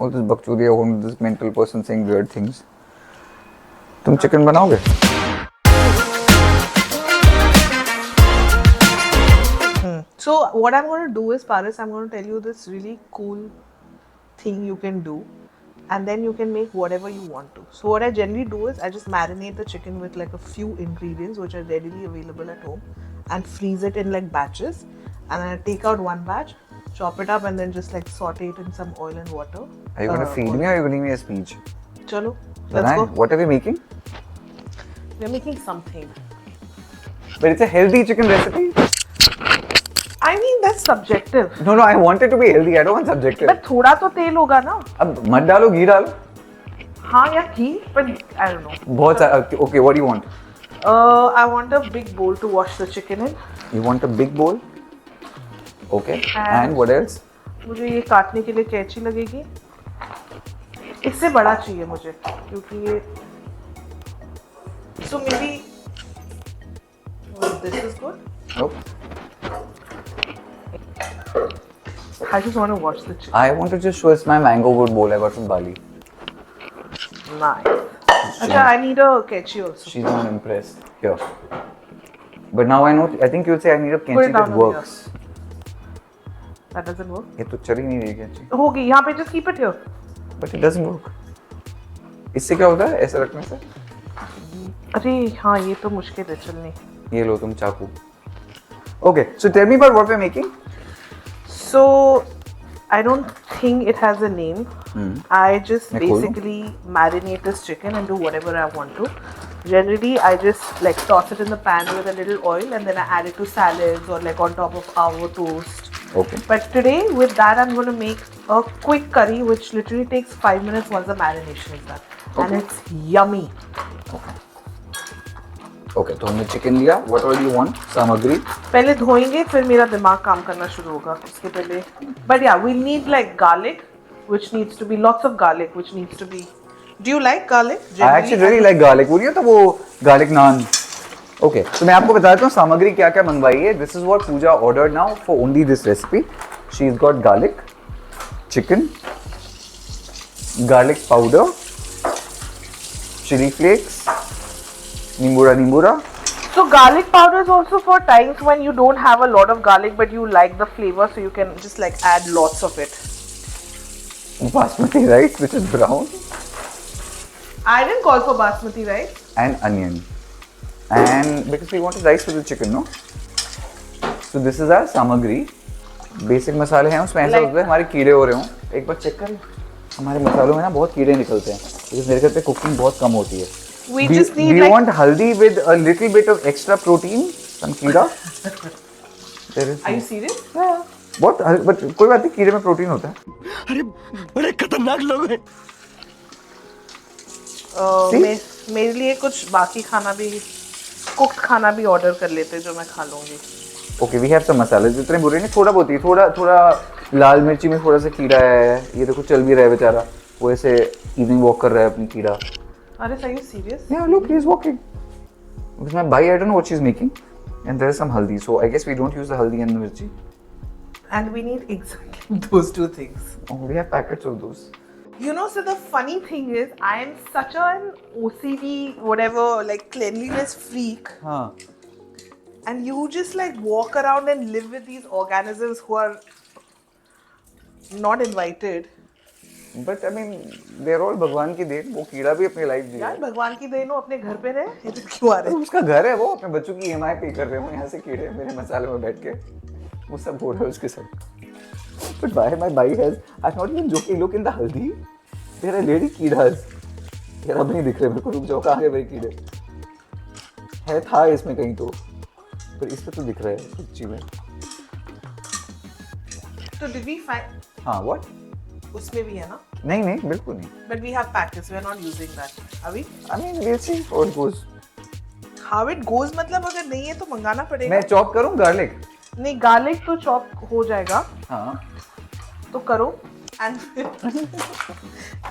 All this bacteria, all this mental person saying weird things. तुम chicken बनाओगे? So what I'm going to do is, Paris, I'm going to tell you this really cool thing you can do, and then you can make whatever you want to. So what I generally do is I just marinate the chicken with like a few ingredients which are readily available at home, and freeze it in like batches. And I take out one batch, chop it up, and then just like saute it in some oil and water. Are you gonna feed me or are you gonna give me a speech? Chalo, let's go. What are we making? We're making something. But it's a healthy chicken recipe. I mean that's subjective. No, I want it to be healthy. I don't want subjective. But थोड़ा तो तेल होगा ना? अब मत डालो, घी डालो. हाँ या घी, but I don't know. बहुत सारा. Okay, what do you want? I want a big bowl to wash the chicken in. You want a big bowl? Okay. And what else? मुझे ये काटने के लिए कैंची लगेगी. इससे बड़ा चाहिए मुझे, क्योंकि ये. So maybe this is good. Nope. I just want to watch the chicken. I want to just show it's my mango wood bowl I got from Bali. Nice. Acha, I need a ketchi also. She's not impressed. Here. But now I know. I think you'll say I need a Put kenchi it down that over works. That doesn't work. ये तो चल ही नहीं रही कैंची. होगी यहाँ पे, just keep it here. But it doesn't work. इससे क्या होता है ऐसे रखने से? अरे हाँ, ये तो मुश्किल है चलनी. ये लो तुम चाकू. Okay, so tell me about what we're making. So, I don't think it has a name. I just basically marinate this chicken and do whatever I want to. Generally, I just like toss it in the pan with a little oil, and then I add it to salads or like on top of our toast. Okay. But today, with that, I'm going to make a quick curry, which literally takes 5 minutes once the marination is done. Okay. And it's yummy. Okay, तो हमने chicken लिया. What all do you want? सामग्री. पहले धोएंगे, फिर मेरा दिमाग काम करना शुरू होगा. उसके पहले. But yeah, we'll need like garlic, which needs to be lots of garlic, which needs to be. Do you like garlic? I actually really like garlic. वो नहीं होता वो garlic naan. Okay, तो मैं आपको बताता हूँ सामग्री क्या क्या मंगवाई है. This is what Pooja ordered now for only this recipe. She's got garlic, chicken, garlic powder, chili flakes, nimbura. So garlic powder is also for times when you don't have a lot of garlic but you like the flavor, so you can just like add lots of it. Basmati rice, which is brown. I didn't call for basmati rice. And onion. And because we wanted rice with the chicken, no? So this is our samagri. Basic मसाले हैं उसमें ऐसा होता है हमारे कीड़े हो रहे हों. एक बार चेक करें. हमारे मसालों में ना बहुत कीड़े निकलते हैं. क्योंकि मेरे घर पे कुकिंग बहुत कम होती है. We just need do you like want haldi with a little bit of extra protein? Some keeda? There is. Are you serious? Yeah. What? But कोई बात नहीं, कीड़े में प्रोटीन होता है. अरे बड़े खतरनाक लोग हैं. मेरे लिए कुछ बाकी खाना भी, कुक्ड खाना भी ऑर्डर कर लेते जो मैं खा लूंगी. Okay, we have some मसाले. जितने बुरे नहीं, थोड़ा बहुत ही, थोड़ा लाल मिर्ची में थोड़ा सा कीड़ा है. ये देखो चल भी रहा है बेचारा. वो ऐसे इवनिंग वॉक कर रहा है अपनी कीड़ा. अरे are you serious? Yeah, look, he's walking. Because my bhai, I don't know what she's making. And there is some haldi. So I guess we don't use the haldi and the mirchi. And we need exactly those two things. Oh, we have packets of those. You know, so the funny thing is, I am such an OCD, whatever, like cleanliness freak. Huh. And you just like walk around and live with these organisms who are not invited. But I mean, they're all भगवान की then. वो कीड़ा भी अपनी life जी रहा यार है. भगवान की देन हो, अपने घर पे रहे. ये तो क्यों आ रहे हैं? उसका घर है, वो अपने बच्चों की EMI पे कर रहे हो. यहाँ से कीड़े मेरे मसाले में बैठ के वो सब हो रहा है उसके साथ. But why my bhai has? I'm not even joking. Look in the haldi. There are lady कीड़ास. यार अब नहीं दिख रहे मेरे को. रुक जाओ, कहाँ गए मेरे कीड़े? है था इसमें कहीं तो. पर इस पे तो दिख रहा है सच्ची में. So did we find? हाँ, what? उसमें भी है ना? नहीं, बिल्कुल नहीं. But we have packets. We are not using that. Are we? I mean, we'll see how it goes. How it goes मतलब अगर नहीं है तो मंगाना पड़ेगा. मैं चॉप करूँ गार्लिक? नहीं, गार्लिक तो चॉप हो जाएगा. हाँ. तो करो. And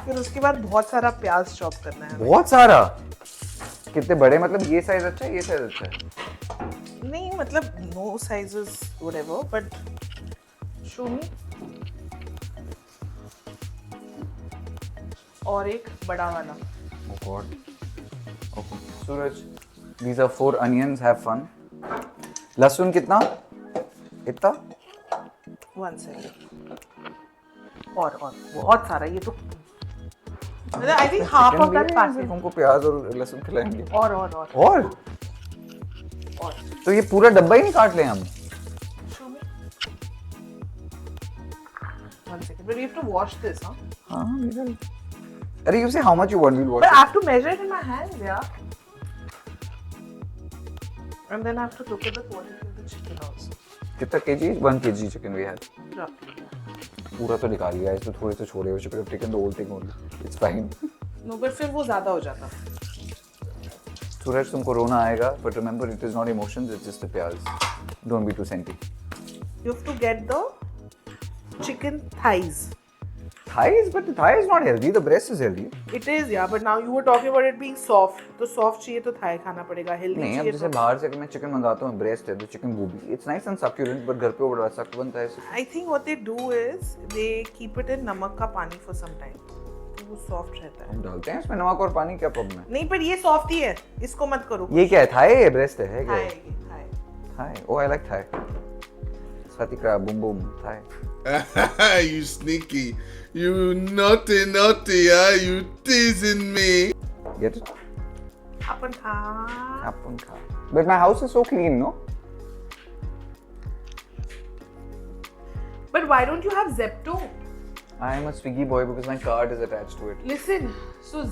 फिर उसके बाद बहुत सारा प्याज चॉप करना है. बहुत सारा. कितने बड़े, मतलब ये साइज अच्छा है, ये साइज अच्छा है? नहीं मतलब no sizes whatever, but show me. और एक बड़ा वाला. Oh God. Okay. Suraj, these are 4 onions. Have fun. लहसुन कितना? इतना? 1 second. और बहुत सारा ये तो. मतलब I think half of that packet. हमको प्याज और लहसुन खिलाएंगे. और. तो ये पूरा डब्बा ही नहीं काट लें हम. Show me. 1 second. But we have to wash this, huh? हाँ, बिल्कुल. अरे you say how much you want, we'll watch But it. I have to measure it in my hand, yeah. And then I have to look at the quality of the chicken also. कितना kg? 1 kg chicken we had. Roughly. पूरा तो निकाल लिया, इसमें थोड़े से छोड़े हुए chicken, taken the whole thing only. It's fine. No, but फिर वो ज़्यादा हो जाता. सूरज तुमको रोना आएगा, but remember it is not emotions, it's just the प्याज. Don't be too senti. You have to get the chicken thighs. Thighs, but the thigh is not healthy. The breast is healthy. It is, yeah, but now you were talking about it being soft. तो soft चाहिए तो thigh खाना पड़ेगा. Healthy नहीं, अब चाहिए जैसे तो. बाहर से मैं चिकन मंगाता हूँ, ब्रेस्ट है तो चिकन वो भी. It's nice and succulent, but घर पे वो बड़ा सख्त बनता है. I think what they do is they keep it in नमक का पानी for some time. तो वो soft रहता है. हम डालते हैं इसमें नमक और पानी, क्या प्रॉब्लम है? नहीं, पर ये soft ही है. इसको मत करो. ये क्या है? थाई है? ब्रेस्ट है क्या? Thigh. Thigh. Oh, I like thigh. Swati crab, boom boom, thigh. You sneaky. You naughty, huh? You teasing me. Get it? अपन खा. Happen खा. But my house is so clean, no? But why don't you have Zepto? I am a Swiggy boy because my card is attached to it. Listen, so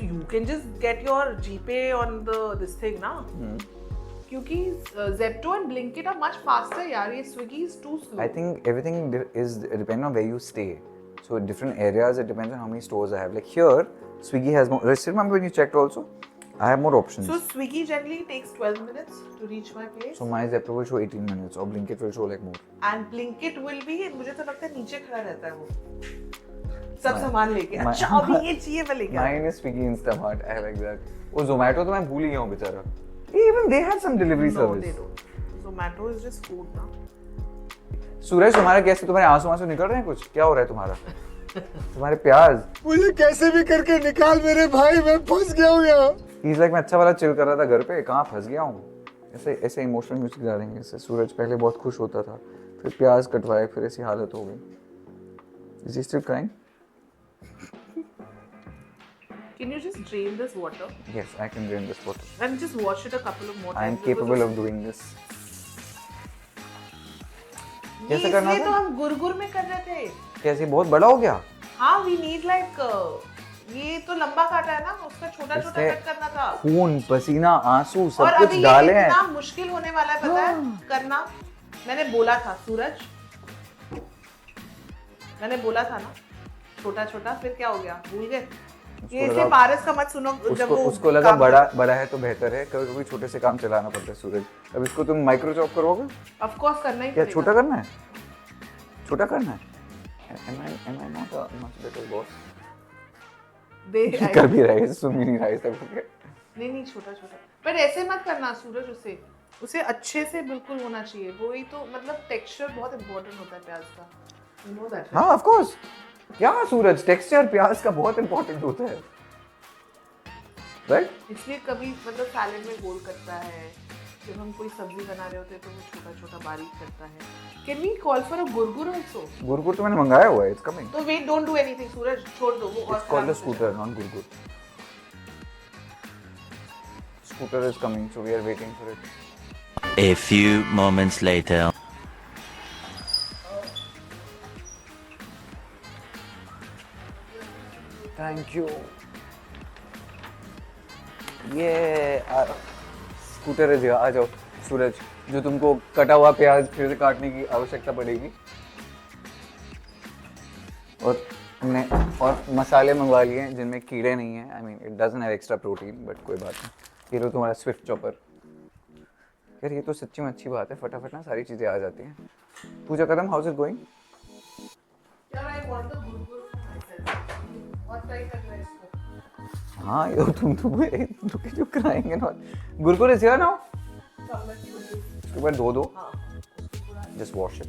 you can just get your GPay on this thing ना. क्योंकि Zepto and Blinkit are much faster यार. ये Swiggy is too slow. I think everything is depending on where you stay. So in different areas, it depends on how many stores I have. Like here, Swiggy has more. Still remember when you checked also? I have more options. So Swiggy generally takes 12 minutes to reach my place. So my Zepto will show 18 minutes or Blinkit will show like more. And Blinkit will be, मुझे तो लगता है नीचे खड़ा रहता है वो. सब सामान लेके. अच्छा अभी ये चाहिए मैं लेके. Mine is Swiggy Instamart. I like that. वो Zomato तो मैं भूल ही गया हूँ बेचारा. Even they had some delivery No, service. they don't. Zomato is just food ना. सूरज तुम्हारा कैसे तुम्हारे आंसू निकल रहे हैं कुछ? क्या हो रहा है तुम्हारा? तुम्हारे प्याज. मुझे कैसे भी करके निकाल मेरे भाई, मैं फंस गया हूँ यहाँ. He's like मैं अच्छा वाला चिल कर रहा था घर पे, कहाँ फंस गया हूँ. ऐसे इमोशनल म्यूजिक डालेंगे इससे. सूरज पहले बहुत खुश होता था, फिर प्याज कटवाए, फिर ऐसी हालत हो गई. Is he still crying? Can you just drain this water Yes, I can drain this water. and just wash it a couple of more times? I am capable of doing this. ये कैसे करना इसलिए तो था? हम गुरगुर में कर रहे थे. कैसे बहुत बड़ा हो गया? हाँ, we need like ये तो लंबा काटा है ना, उसका छोटा छोटा इससे कट करना था. खून, पसीना, आंसू और सब अभी कुछ ये डाले हैं. इतना मुश्किल होने वाला है पता है करना. मैंने बोला था सूरज, मैंने बोला था ना छोटा छोटा, फिर क्या हो गया, भूल गए. ये इसे पारस का मत सुनो. जब उसको लगा बड़ा है तो बेहतर है. कभी कभी छोटे से काम चलाना पड़ता है सूरज. अब इसको तुम माइक्रो चॉप करोगे? ऑफ कोर्स करना ही क्या पड़ेगा. छोटा करना है? छोटा करना है? Am I not a much better boss? कर भी रहा है, सुन भी नहीं रहा है सब. नहीं छोटा छोटा. पर ऐसे मत करना सूरज. उसे अच्छे से बिल्कुल होना चाहिए. वही तो मतलब टेक्सचर बहुत इंपॉर्टेंट होता है प्याज का. You know that, right? हाँ ऑफ कोर्स. क्या सूरज, टेक्सचर प्याज का बहुत इंपॉर्टेंट होता है, राइट? इसलिए कभी मतलब सैलेड में गोल करता है, जब हम कोई सब्जी बना रहे होते हैं तो वो छोटा छोटा बारीक करता है. Can we call for a गुरगुर आल्सो? गुरगुर तो मैंने मंगाया हुआ है, इट्स कमिंग. तो wait, don't do anything Suraj, छोड़ दो वो. और कॉल द स्कूटर, नॉट गुरगुर. Scooter is coming, so we are waiting for it. A few moments later. Thank you. ये स्कूटर है, आ जाओ सूरज. जो तुमको कटा हुआ प्याज फिर से काटने की आवश्यकता पड़ेगी. और हमने और मसाले मंगवा लिए हैं जिनमें कीड़े नहीं हैं. I mean it doesn't have extra protein, but कोई बात नहीं. ये लो तुम्हारा स्विफ्ट चॉपर. यार ये तो सच्ची में अच्छी बात है, फटाफट ना सारी चीज़ें आ जाती हैं. Pooja Kadam, how is it going? यार आई वांट द गुरगुर फॉर मायसेल्फ. और ट्राई कर रहा है इसको. हाँ ये तुम जो कराएंगे ना. गुरगुर इज हियर नाउ. उसके बाद दो just wash it.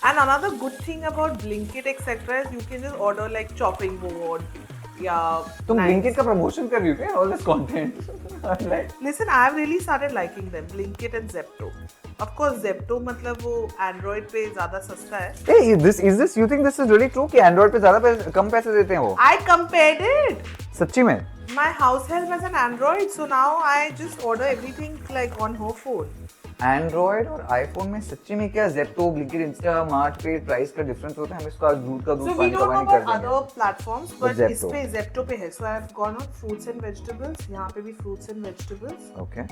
And another good thing about Blinkit etc. is you can just order like chopping board, या तुम Blinkit का प्रमोशन कर रही हो क्या? All this content. Like, Listen, I've really started liking them, Blinkit and Zepto. Of course, Zepto मतलब वो Android पे ज़्यादा सस्ता है. hey, you think this is really true कि Android पे ज़्यादा कम पैसे देते हैं वो? I compared it. सच्ची में? My house help has an Android, so now I just order everything like on her phone. Android और iPhone में सच्ची में क्या Zepto, Blinkit, Instamart पे प्राइस का डिफरेंस होता है? हम इसका दूध का दूध So we पानी का don't know पानी कर about देंगे. other platforms, but Zepto. इस पे Zepto पे है. So I've gone on fruits and vegetables. यहाँ पे भी fruits and vegetables. Okay.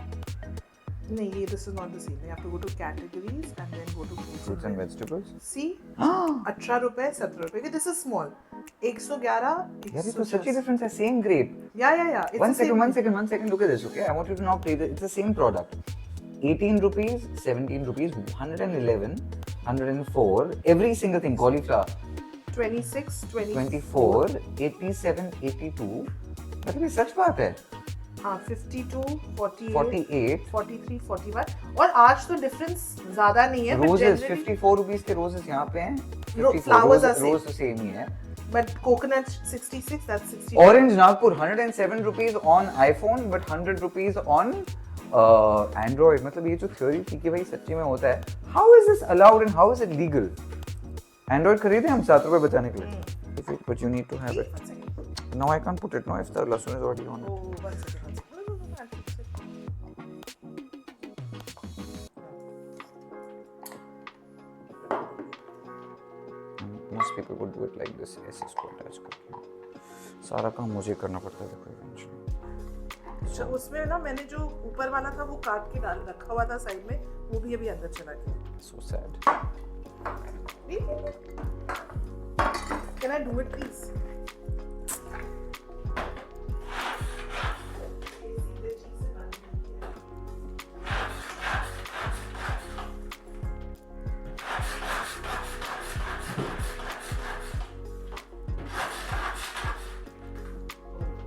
नहीं ये this is not the same. You have to go to categories and then go to Fruits and vegetables. See, 18 रुपए 17 रुपए. This is small. 111. यार ये तो सच्ची डिफरेंस है. Same grape. Yeah. It's One the same. second. Look at this, okay? I want you to now play it's the same product. 18 rupees, 17 rupees, 111, 104, every single thing, cauliflower, 26, 24, 87, 82. मतलब ये सच बात है. हाँ 52, 48, 48. 43, 41 और आज तो डिफरेंस ज्यादा नहीं है. Roses, 54 rupees के roses यहाँ पे हैं. 54 flowers are rose तो same ही है. But coconut 66, that's 60. Orange Nagpur, 107 rupees on iPhone, but 100 rupees on Android. मतलब ये जो theory थी कि भाई सच्ची में होता है. How is this allowed and how is it legal? Android खरीदे हम 7 रुपए बचाने के लिए. But you need to have it. Now I can't put it now if the lasun is already on it. Oh, one second. No, I'll fix it. Most people would do it like this. ऐसे इसको attach करके. सारा काम मुझे करना पड़ता है देखो eventually. अच्छा उसमें ना मैंने जो ऊपर वाला था वो काट के डाल रखा हुआ था साइड में, वो भी अभी अंदर चला गया. So sad. Can I do it please?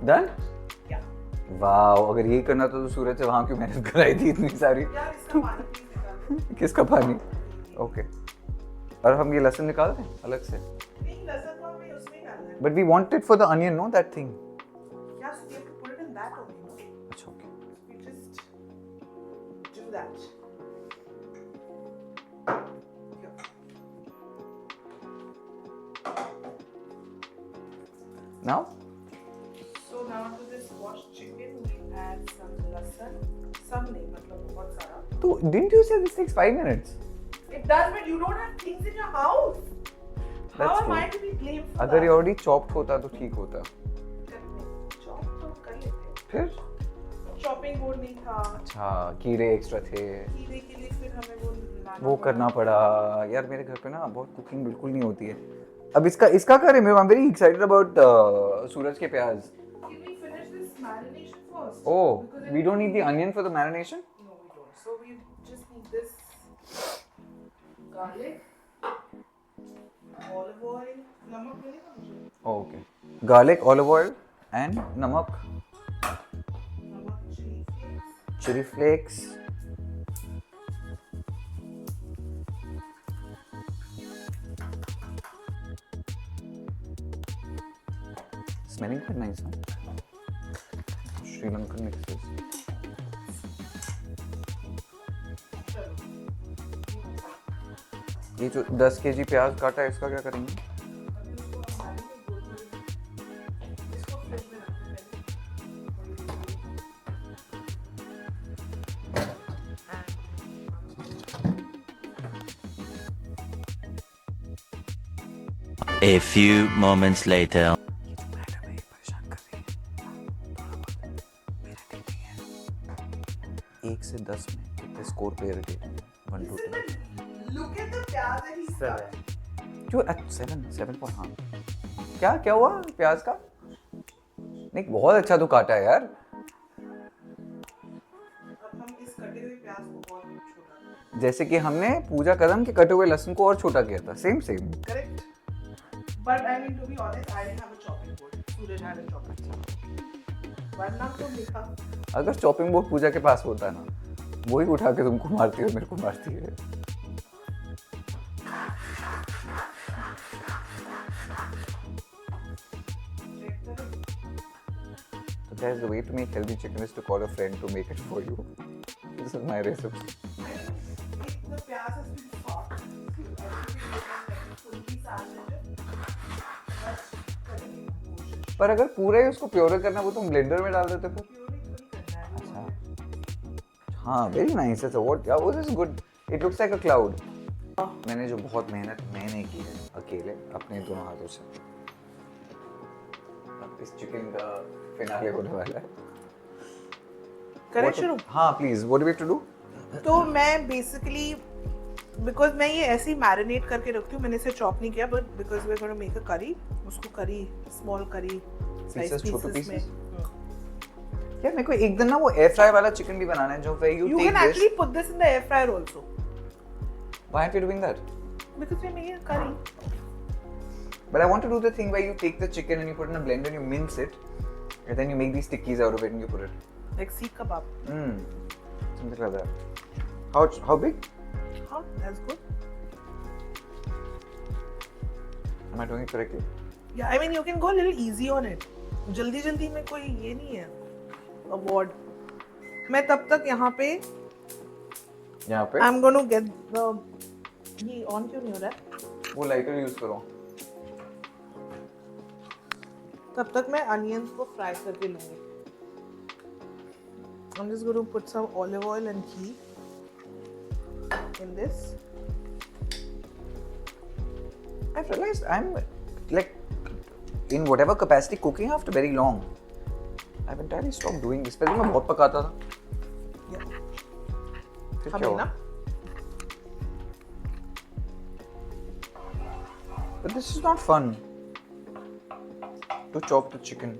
Done? Yeah. Wow, अगर यही करना था तो सूरज से वहाँ क्यों मेहनत कराई थी इतनी सारी? यार इसका पानी please निकाल दो. किसका पानी? ओके. और हम ये लहसुन निकाल दें अलग से. नहीं लहसुन को हमें उसमें डालना है. But we want it for the onion, no? That thing. Yeah, so you have to put it in that only, no? अच्छा okay. We just do that. Now? So now to this washed chicken we add some lasan. Some नहीं मतलब बहुत सारा. तो didn't you say this takes 5 minutes? It does, but you don't have things in your house. How That's am I true. to be blamed for अगर ये that? already chopped होता तो ठीक होता. Chop तो कर लेते. फिर? Chopping board नहीं था. अच्छा, कीड़े एक्स्ट्रा थे. कीड़े के लिए फिर हमें वो लाना वो पड़ा. करना पड़ा. यार मेरे घर पे ना बहुत कुकिंग बिल्कुल नहीं होती है. अब इसका करें. मैं I'm very excited about सूरज के प्याज. Can we finish this marination first? Oh, Because we don't need the onion for the marination? No, we don't. So we just need this garlic, olive oil, नमक मिलेगा मुझे? Oh, okay. Garlic, olive oil and namak, नमक, chili flakes. chili flakes. Smelling quite nice, huh? Sri Lankan mixes. ये जो 10 kg प्याज काटा है इसका क्या करेंगे? इसको फ्रिज में रखते हैं. A few moments later. एक से 10 में कितने स्कोर पे irritate 1 to 10 Look at the प्याज and he's stuck. क्यों 7 पर हाँ क्या हुआ प्याज का नहीं बहुत अच्छा तो काटा है यार अब हम इस कटे हुए प्याज को बहुत छोटा. जैसे कि हमने पूजा कदम के कटे हुए लहसुन को और छोटा किया था same Correct. But I mean, to be honest, I didn't have a chopping board. Suraj had a chopping board. वरना तो लिखा. अगर चॉपिंग बोर्ड पूजा के पास होता ना वही उठा के तुमको मारती है मेरे को मारती है Check करो. Guys, the way to make healthy chicken is to call a friend to make it for you. This is my recipe. The प्याज has been soft. पर अगर पूरा ही उसको प्योर करना वो तुम ब्लेंडर में डाल देते फिर? हाँ, very nice. It's a what? Yeah, this is good. It looks like a cloud. मैंने जो बहुत मेहनत मैंने की है अकेले अपने दोनों हाथों से, अब इस चिकन का फिनाले होने वाला है. करें शुरू? हाँ, please. What do we have to do? तो मैं बेसिकली बिकॉज मैं ये ऐसे ही मैरिनेट करके रखती हूँ, मैंने इसे चॉप नहीं किया, but because we are gonna make a curry, उसको करी स्मॉल करी साइज छोटे पीसेस में. यार मेरे को एक दिन ना वो एयर फ्राई वाला चिकन भी बनाना है जो where you You take can this. actually put this in the air fryer also Why aren't you doing that? because we're making a curry. But I want to do the thing where you take the chicken and you put it in a blender and you mince it, and then you make these tikis out of it and you put it. Like seek kebab. Something like that. How big? Huh? That's good. Am I doing it correctly? Yeah, I mean you can go a little easy on it. जल्दी जल्दी में कोई ये नहीं है award. मैं तब तक यहाँ पे यहाँ पे I'm going to get the ये ऑन क्यों नहीं हो रहा है? वो लाइटर यूज करो. तब तक मैं अनियंस को फ्राई करके लूंगी. I'm just going to put some olive oil and ghee in this. I've realized I'm like in whatever capacity cooking after very long. I've entirely stopped doing this. पहले मैं बहुत पकाता था. Yeah. फिर क्या हमें हुआ? ना But this is not fun. To chop the chicken.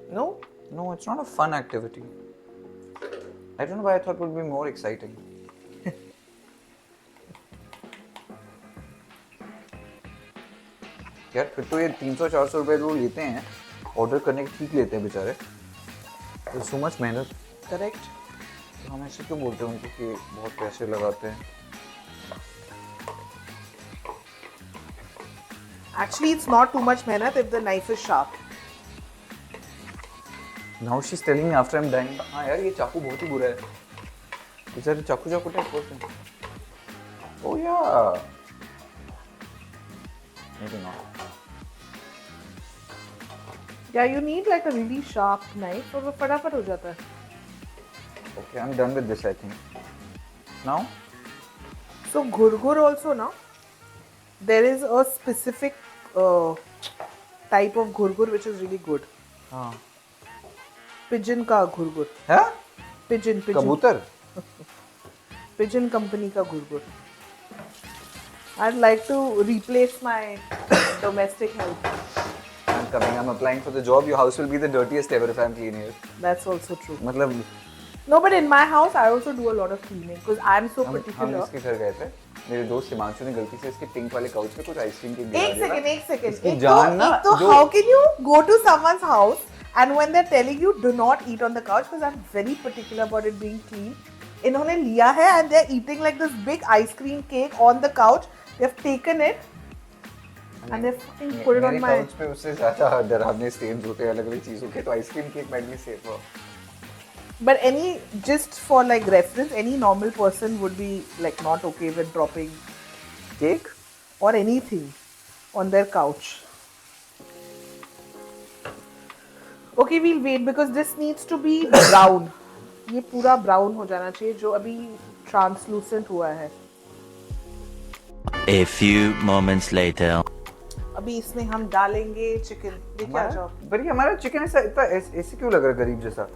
no No, it's not a fun activity. I don't know why I thought it would be more exciting. यार फिर तो ये 300-400 रुपए जो लेते हैं ऑर्डर करने के ठीक लेते हैं बेचारे. तो सो मच मेहनत. correct. तो हम ऐसे क्यों बोलते हैं उनको कि बहुत पैसे लगाते हैं. Actually it's not too much मेहनत if the knife is sharp. Now she's telling me after I'm dying. हाँ यार ये चाकू बहुत ही बुरा है. बेचारे चाकू टाइप बोलते हैं. Oh yeah. Maybe not. Yeah, you need like a really sharp knife और वो फटाफट हो जाता है. Okay, I'm done with this I think. Now? So ghurghur also now there is a specific type of ghurghur which is really good. हाँ. Pigeon का ghurghur. है? Pigeon. कबूतर? Pigeon company का ghurghur. I'd like to replace my domestic help. I'm coming. I'm applying for the job. Your house will be the dirtiest ever if I'm cleaning it. That's also true. मतलब No, but in my house I also do a lot of cleaning because I'm so हम particular. इसके घर गए थे. मेरे दोस्त हिमांशु ने गलती से इसके पिंक वाले काउच पे कुछ आइसक्रीम केक गिरा एक दिया. सेकंड इसकी जान ना तो जो how can you go to someone's house and when they're telling you do not eat on the couch because I'm very particular about it being clean. इन्होंने लिया है and they're eating like this big ice cream cake on the couch. They've taken it and they've fucking put it on my. मेरे couch पे उससे ज़्यादा डरावने stains होते हैं अलग-अलग चीज़ों के, तो ice cream cake might be safer. But any just for like reference, any normal person would be like not okay with dropping Cake? or anything on their couch. Okay, we'll wait because this needs to be brown. ये पूरा brown हो जाना चाहिए जो अभी translucent हुआ है. A few moments later. अभी इसमें हम डालेंगे चिकन. देखिए आ जाओ. पर ये हमारा चिकन ऐसा इतना ऐसे क्यों लग रहा है गरीब जैसा?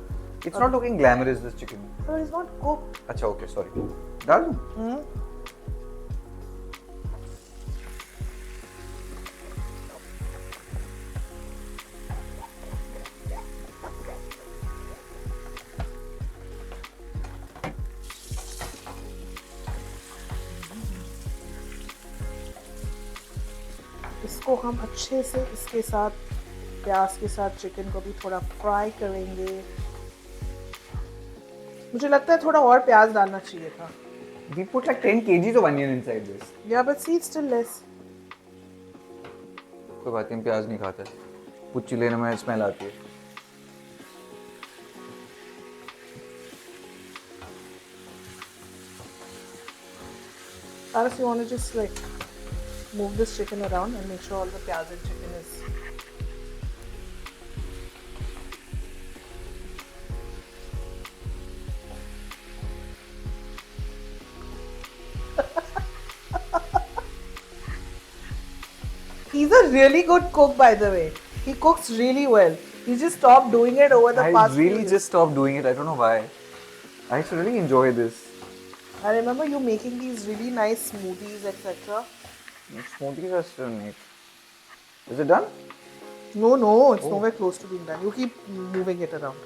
It's not looking glamorous this chicken. So it's not cooked. अच्छा ओके सॉरी. डाल दूँ? इसको हम अच्छे से इसके साथ प्याज के साथ चिकन को भी थोड़ा फ्राई करेंगे. मुझे लगता है थोड़ा और प्याज डालना चाहिए था. We put like 10 kgs of onion inside this. Yeah, but see, it's still less. कोई बात नहीं, प्याज नहीं खाता. पुच्ची लेने में स्मेल आती है. Paras, you want to just like move this chicken around and make sure all the pyaz and chicken is. He's a really good cook, by the way. He cooks really well. He just stopped doing it over the I past few really years. just stopped doing it. I don't know why. I actually really enjoy this. I remember you making these really nice smoothies, etc. Smoothies are still neat. Is it done? No, it's nowhere close to being done. You keep moving it around.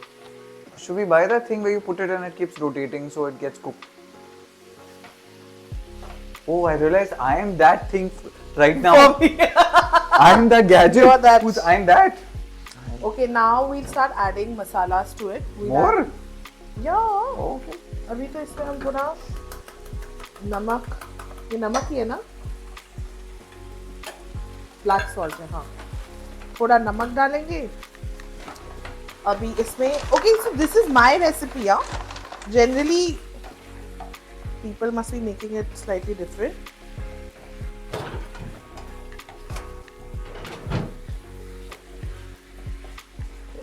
Should we buy that thing where you put it and it keeps rotating so it gets cooked? Oh, I realized I am that thing right now. I am that gadget. You're that. I am that. Okay, now we'll start adding masalas to it. We'll More? add- Yeah. Okay. अभी तो इसमें हम थोड़ा नमक, ये नमक ही है ना? ब्लैक सॉल्ट है, हाँ. थोड़ा नमक डालेंगे. अभी इसमें okay, so this is my recipe, yeah. Generally, people must be making it slightly different.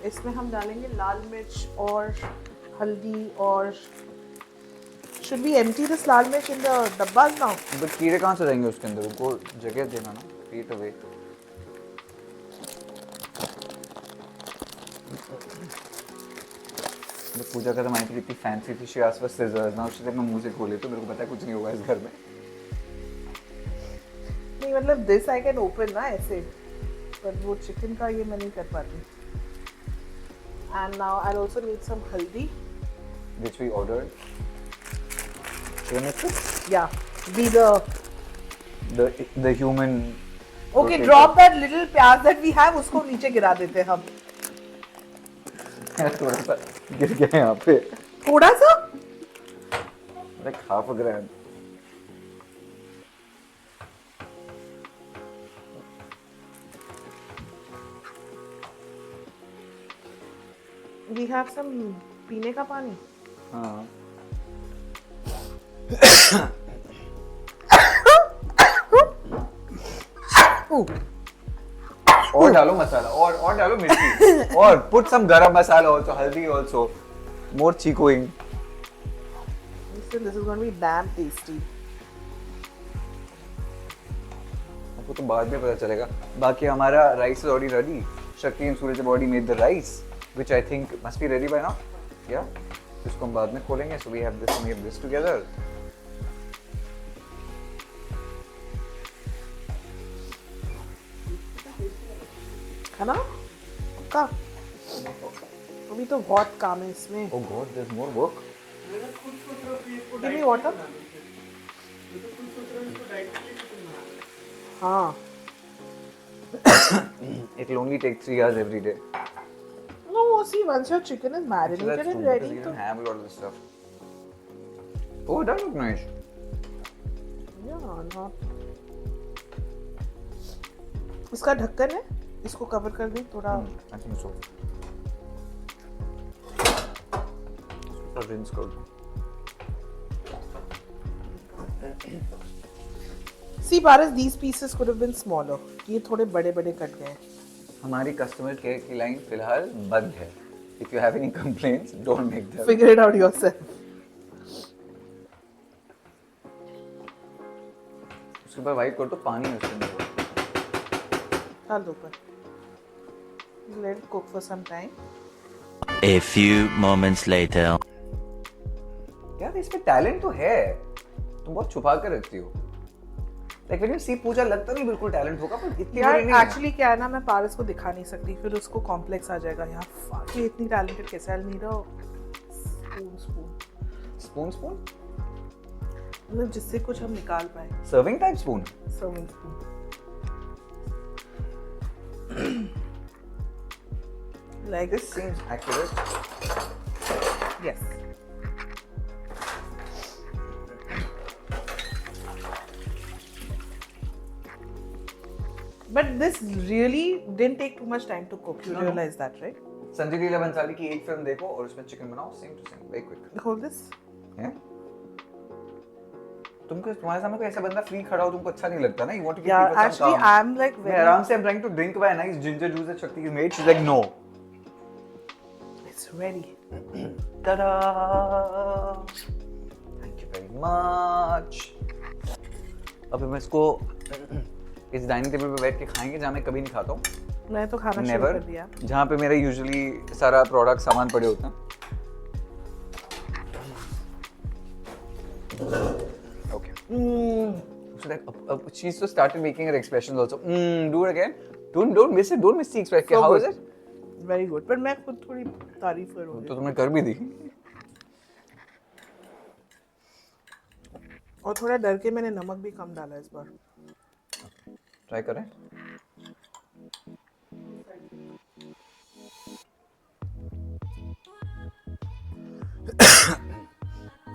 इसमें हम डालेंगे लाल मिर्च और हल्दी और should we empty this लाल मिर्च in the dabbas now? But कीड़े कहाँ से रहेंगे उसके अंदर? उनको जगह देना ना. Feet away. जब पूजा खत्म आई थी कितनी फैंसी थी. She asked for scissors. Now she said मैं मुंह से खोले तो मेरे को पता है कुछ नहीं होगा इस घर में. नहीं मतलब this I can open ना ऐसे, but वो chicken का ये मैं नहीं कर पाती. And now I'll also need some haldi. Which we ordered. Should I mix it? Yeah, be the The human. okay. rotator. Drop that little प्याज that we have, उसको नीचे गिरा देते हैं हम. थोड़ा सा गिर गया यहाँ पे. थोड़ा सा. Like half a gram. We have some पीने का पानी. हाँ. और डालो मसाला और डालो मिर्ची और put some garam masala also, haldi also, more chikoing. Listen, this is going to be damn tasty. आपको तो बाद में पता चलेगा. बाकी हमारा rice is already ready. Shakti and Suraj have already made the rice, which I think must be ready by now. Yeah. इसको हम बाद में खोलेंगे. So we have this together. है ना? पक्का? अभी तो बहुत काम है इसमें. Oh God, there's more work. Give me water. हाँ. It'll only take 3 hours every day. No, see, once your chicken is So marinated that's true and because ready you to. don't have a lot of this stuff. Oh, that looks nice. Yeah, not. इसका ढक्कन है, इसको cover कर दें थोड़ा. I think so. इसको rinse कर दो. See, Paras, these pieces could have been smaller. ये थोड़े बड़े-बड़े कट गए. हमारी कस्टमर केयर की लाइन फिलहाल बंद है. If you have any complaints, don't make them. Figure it out yourself. उसके ऊपर वाइप कर दो पानी है उसके अंदर. डाल दो ऊपर. Let it cook for some time. A few moments later. यार इसमें टैलेंट तो है. तुम बहुत छुपा कर रखती हो. Like when you see पूजा लगता नहीं बिल्कुल टैलेंट होगा पर इतनी यार बड़ी नहीं है. एक्चुअली क्या है ना, मैं पारस को दिखा नहीं सकती, फिर उसको कॉम्प्लेक्स आ जाएगा. यार fuck, ये इतनी टैलेंटेड कैसे? I'll need a spoon. Spoon? मतलब जिससे कुछ हम निकाल पाए. Serving type spoon? Serving spoon. Like This seems accurate. yes. But this really didn't take too much time to cook. You No. realize that, right? Sanjay Leela Bhansali की एक film देखो और उसमें चिकन बनाओ. Same to same. Very quick. Hold this. Yeah? तुमको तुम्हारे सामने कोई ऐसा बंदा फ्री खड़ा हो तुमको अच्छा नहीं लगता ना? You want to give Yeah, people some actually, calm. I'm like मैं very. आराम से I'm trying to drink my nice ginger juice that Shakti has made. She's like, no. It's ready. Ta-da! Thank you very much. अभी मैं इसको इस dining table पे बैठ के खाएंगे जहाँ मैं कभी नहीं खाता हूँ. मैं तो खाना शुरू Never. कर दिया. जहाँ पे मेरा यूजुअली सारा प्रोडक्ट सामान पड़े होते हैं. Okay. So like, she's just started making her expressions also. Do it again. Don't miss it. Don't miss the expression. So How good. is it? Very good. पर मैं खुद थोड़ी तारीफ करूँगी. तो तुमने कर भी दी. और थोड़ा डर के मैंने नमक भी कम डाला इस बार. ट्राई करें.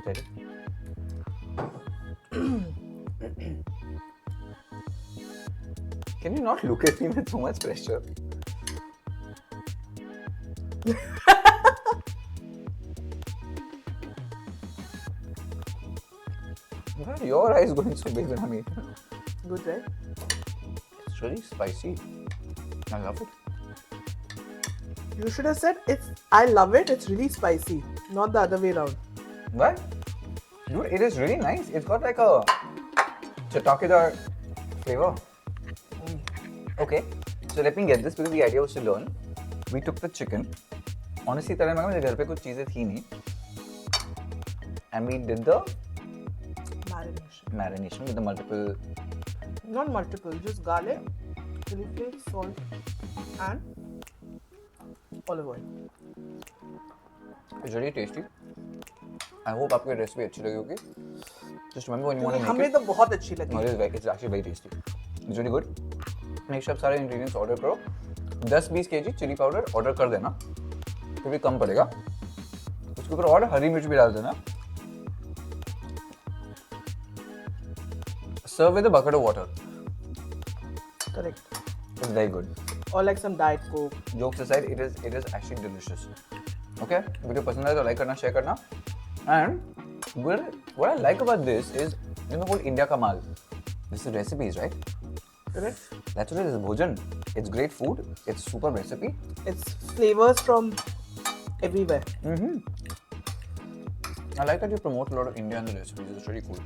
Ready? Can you not look at me with so much pressure? Why are your eyes going so big on me? Good, right? It's really spicy. I love it. You should have said I love it. It's really spicy, not the other way around. What? Dude, it is really nice. It's got like a chatakidar flavor. Okay, so let me get this because the idea was to learn. We took the chicken. Honestly, तरह मेरे घर पे कुछ चीजें थी नहीं. And we did the Marination. marination with the multiple. Not multiple, just garlic, chili flakes, salt, and olive oil. It's really tasty. I hope आपको ये रेसिपी अच्छी लगी होगी. Just remember when you want to make हमें it. तो बहुत अच्छी लगी. No, it's actually very tasty. It's really good. Make sure आप सारे ingredients order करो. 10-20 kg चिली पाउडर ऑर्डर कर देना. फिर भी कम पड़ेगा. उसके ऊपर और हरी मिर्च भी डाल देना. Serve with a bucket of water. Correct. It's very good. Or like some diet coke. Jokes aside, it is actually delicious. Okay? Video पसंद आए तो लाइक करना, शेयर करना. And what I like about this is, you know, whole India ka mal. This is recipes, right? Correct. That's what it is. Bhojan. It's great food. It's super recipe. It's flavors from everywhere. I like that you promote a lot of India in the recipes. It's really cool.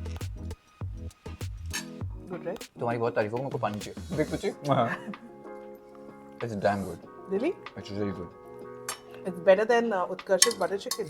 Good, right? तुम्हारी बहुत तारीफ होगी, मेरे को पानी चाहिए. देख तुझे. It's damn good. Really? It's really good. It's better than Utkarsh's butter chicken.